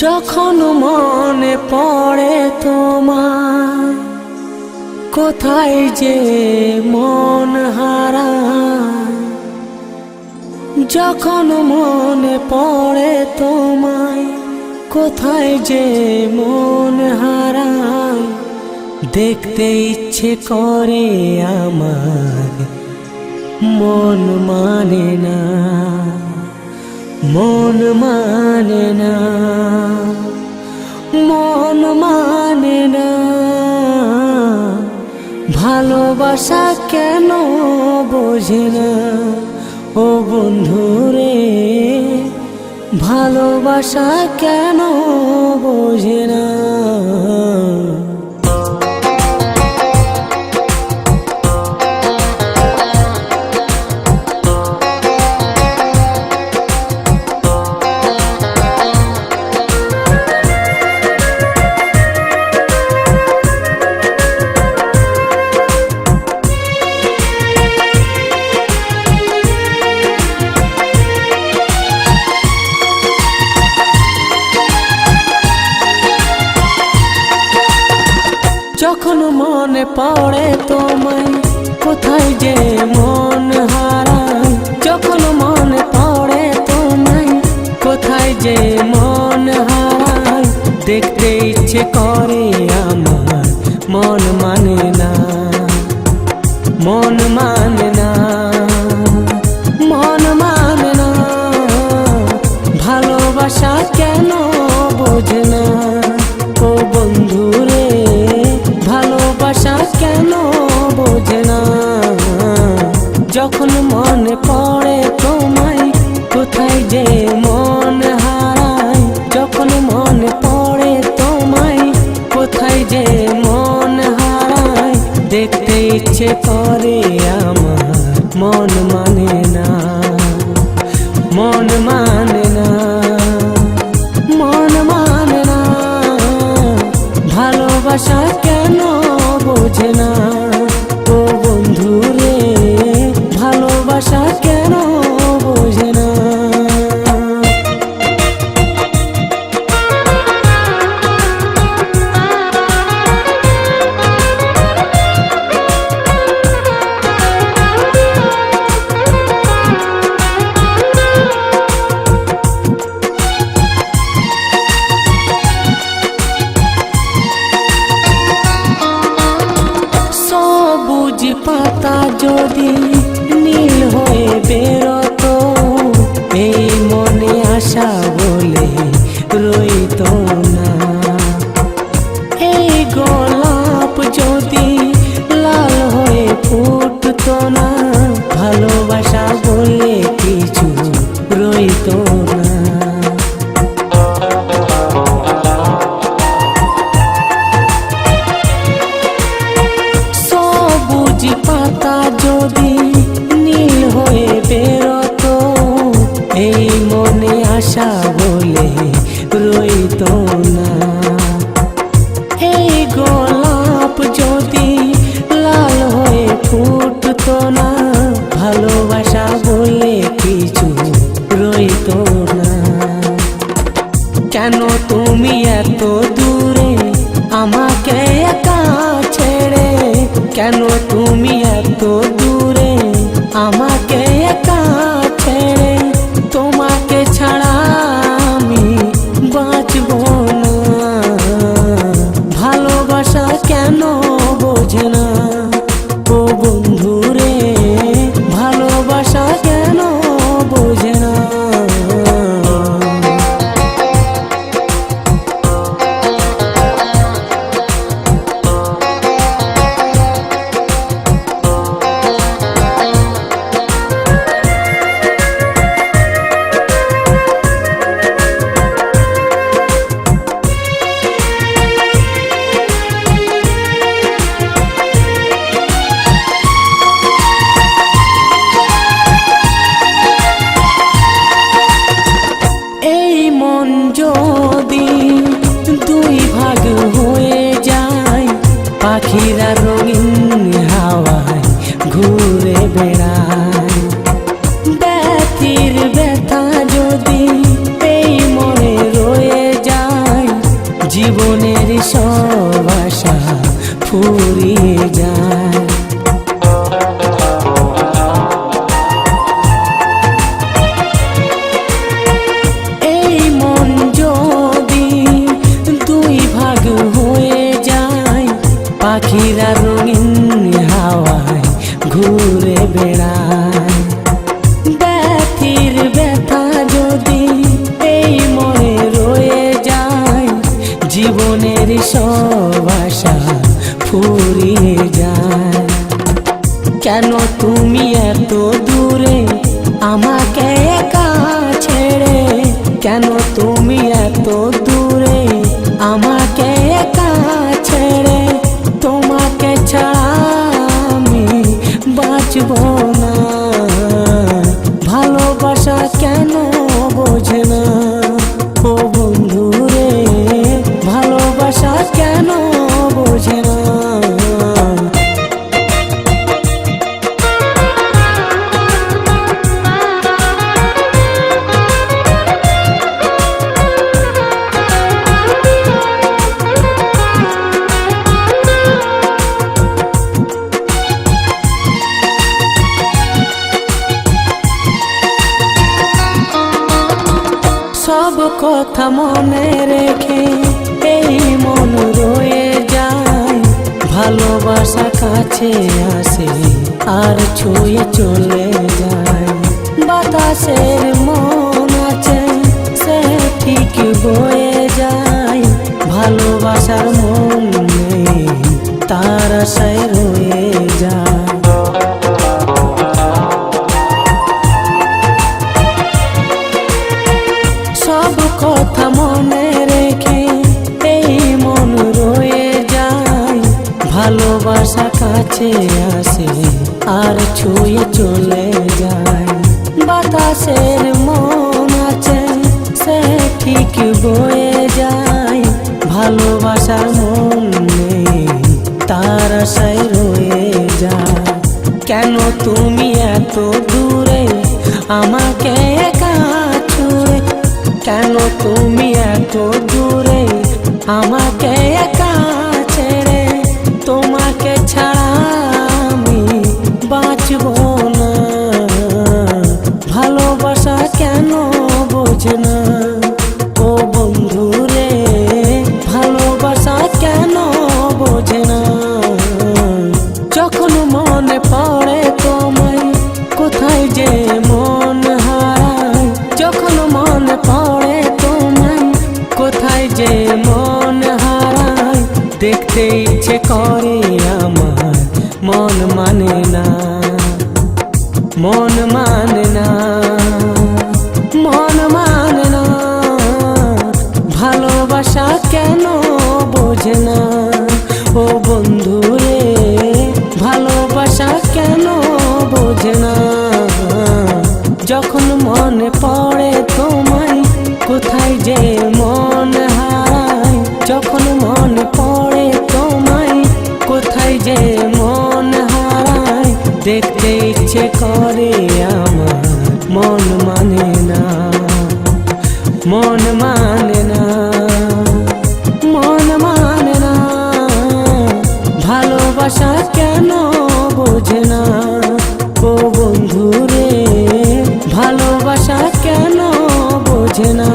যখন মনে পড়ে তোমার, কোথায় যে মন হারায়। যখন মনে পড়ে তোমায়, কোথায় যে মন হারায়। দেখতে ইচ্ছে করে আমার, মন মানে না, মন মানে না, মন মানে না। ভালোবাসা কেন বোঝে না ও বন্ধুরে, ভালোবাসা কেন বোঝে না। যখন মনে পড়ে তোমায়, কোথায় যে মন হারায়। যখন মনে পড়ে তোমায়, কোথায় যে মন হারায়। দেখতে ইচ্ছে করে আমার, মন মানে না, মন মানে না, মন মানে না। ভালোবাসা কেন বোঝে না ও বন্ধুরে, ভালোবাসা কেন বোঝে না। যখন মনে পড়ে তোমায়, কোথায় যে মন হারায়। যখন মনে পড়ে তোমায়, কোথায় যে মন হারায়। দেখতে ইচ্ছে করে আমার, মন মানে না, মন মানে না, মন মানে না। ভালোবাসা কেন বোঝে না ও বন্ধুরে, ভালোবাসা কেন বোঝে না। পাতা যদি নীল হয়ে বেরোতো, এই মনে আশা বলে রইতো না। এই গোলাপ যদি লাল হয়ে ফুটতো না, ভালোবাসা বলে কিছু রইতো না। পাতা যদি নীল হয়ে বেরোতো, এই মনে আশা বলে রইতো না। এই গোলাপ যদি লাল হয়ে ফুটতো না, ভালোবাসা বলে কিছু রইতো না। কেন তুমি এত দূরে আমাকে একা ছেড়ে, কেন তুমি এত দূরে আমাকে একা ছেড়ে। তোমাকে ছাড়া আমি বাঁচব না। ভালোবাসা কেন বোঝে না ও বন্ধুরে, ভালোবাসা কেন বোঝে না। সব কথা মনে রেখে এই মন রয়ে যায়, ভালোবাসা কাছে আসে আর ছুঁয়ে চলে যায়। বাতাসের মন আছে সে ঠিক বয়ে যায়, ভালোবাসার মন নেই তার আশায় রয়ে যায়। সব কথা মনে রেখে এই মন রয়ে যায়, ভালোবাসা কাছে আসে আর ছুঁয়ে চলে যায়। বাতাসের মন আছে সে ঠিক বয়ে যায়, ভালোবাসার মন নেই তার আশায় রয়ে যায়। কেন তুমি এত দূরে আমাকে একা ছুঁড়ে, কেন তুমি এত দূরে আমাকে একা ছেড়ে, তোমাকে ছাড়া আমি বাঁচব না। ভালোবাসা কেন বোঝে না ও বন্ধু রে, ভালোবাসা কেন বোঝে না। যখন মনে পড়ে তোমায় কোথায় যে মন হারায়, যখন মনে পড়ে তোমায় কোথায় যে মন হারায়, দেখতে ইচ্ছে করে আমার মন মানে না, মন মানে না, মন মানে না। ভালোবাসা কেন বোঝে না ও বন্ধু রে, ভালোবাসা কেন বোঝে না। যখন মনে পড়ে তোমায় কোথায় যে মন হারায়, যখন মনে পড়ে তোমায় কোথায় যে মন হারায়, দেখতে ইচ্ছে করে আমার মন মানে না, মন মানে না, মন মানে না। ভালোবাসা কেন বোঝে না ও বন্ধু রে, ভালোবাসা কেন বোঝে না।